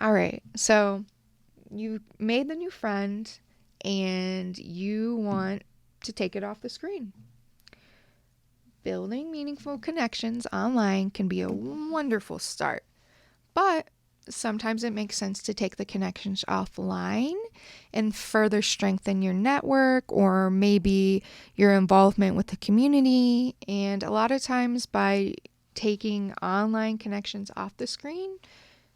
All right. So you made the new friend and you want to take it off the screen. Building meaningful connections online can be a wonderful start, but sometimes it makes sense to take the connections offline and further strengthen your network or maybe your involvement with the community. And a lot of times, by taking online connections off the screen,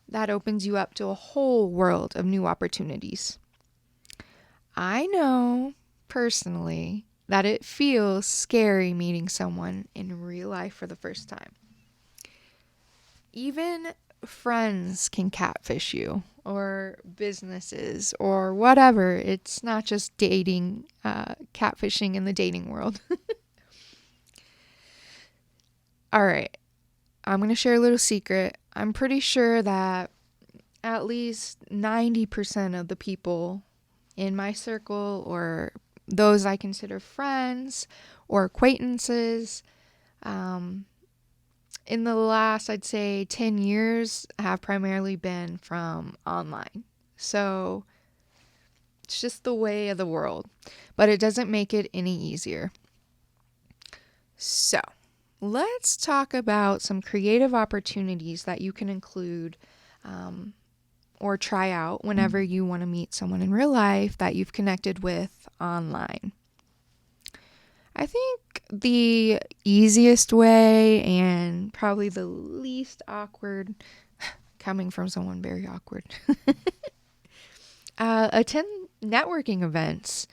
that opens you up to a whole world of new opportunities. I know personally that it feels scary meeting someone in real life for the first time. Even friends can catfish you, or businesses, or whatever. It's not just dating, catfishing in the dating world. All right, I'm going to share a little secret. I'm pretty sure that at least 90% of the people in my circle, or those I consider friends or acquaintances, um, in the last, I'd say, 10 years have primarily been from online. So it's just the way of the world, but it doesn't make it any easier. So let's talk about some creative opportunities that you can include um, or try out whenever you want to meet someone in real life that you've connected with online. I think the easiest way and probably the least awkward, coming from someone very awkward, attend networking events.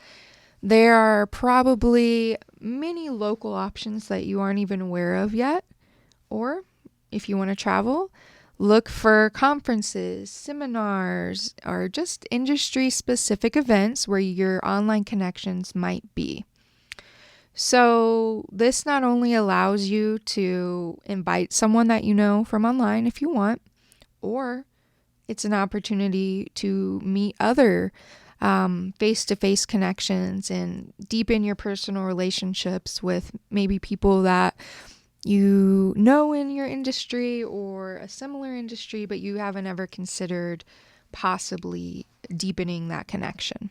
There are probably many local options that you aren't even aware of yet. Or if you want to travel, look for conferences, seminars, or just industry specific events where your online connections might be. So, this not only allows you to invite someone that you know from online if you want, or it's an opportunity to meet other face to face connections and deepen your personal relationships with maybe people that you know in your industry or a similar industry, but you haven't ever considered possibly deepening that connection.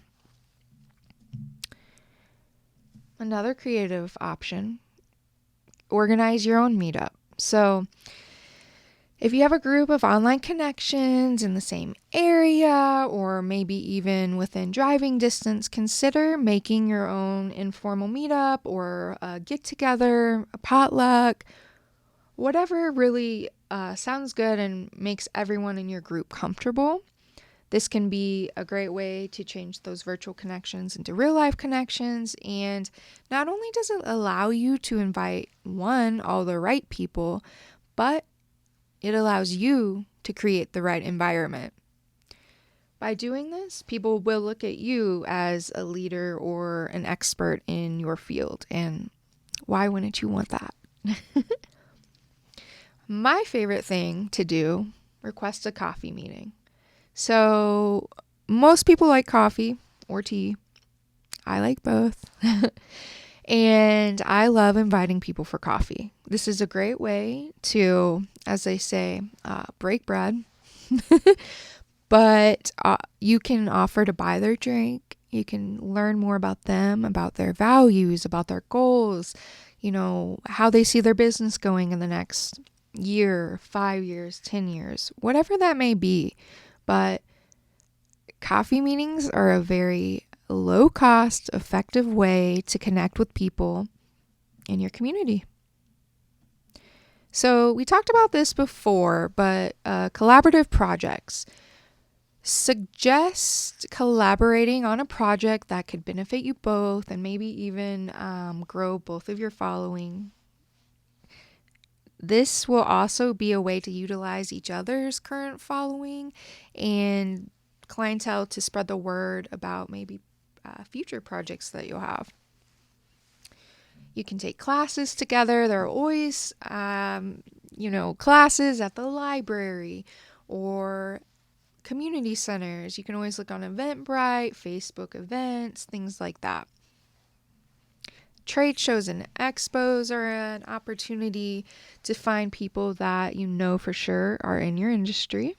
Another creative option, organize your own meetup. So, if you have a group of online connections in the same area or maybe even within driving distance, consider making your own informal meetup or a get together, a potluck, whatever really sounds good and makes everyone in your group comfortable. This can be a great way to change those virtual connections into real life connections. And not only does it allow you to invite all the right people, but it allows you to create the right environment. By doing this, people will look at you as a leader or an expert in your field. And why wouldn't you want that? My favorite thing to do, request a coffee meeting. So, most people like coffee or tea. I like both. And I love inviting people for coffee. This is a great way to, as they say, break bread. But you can offer to buy their drink. You can learn more about them, about their values, about their goals, how they see their business going in the next year, 5 years, 10 years, whatever that may be. But coffee meetings are a very low cost, effective way to connect with people in your community. So, we talked about this before, but collaborative projects. Suggest collaborating on a project that could benefit you both and maybe even grow both of your following. This will also be a way to utilize each other's current following and clientele to spread the word about maybe future projects that you'll have. You can take classes together. There are always, classes at the library or community centers. You can always look on Eventbrite, Facebook events, things like that. Trade shows and expos are an opportunity to find people that you know for sure are in your industry.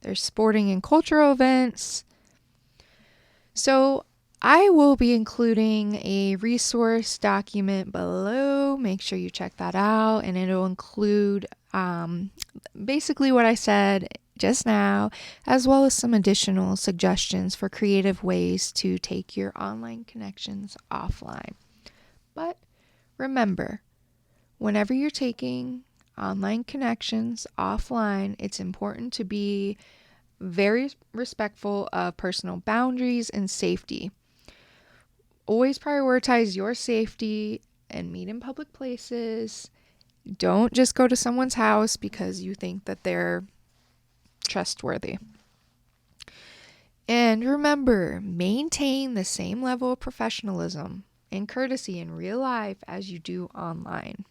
There's sporting and cultural events. So I will be including a resource document below. Make sure you check that out, and it'll include basically what I said just now, as well as some additional suggestions for creative ways to take your online connections offline. But remember, whenever you're taking online connections offline, it's important to be very respectful of personal boundaries and safety. Always prioritize your safety and meet in public places. Don't just go to someone's house because you think that they're trustworthy. And remember, maintain the same level of professionalism and courtesy in real life as you do online.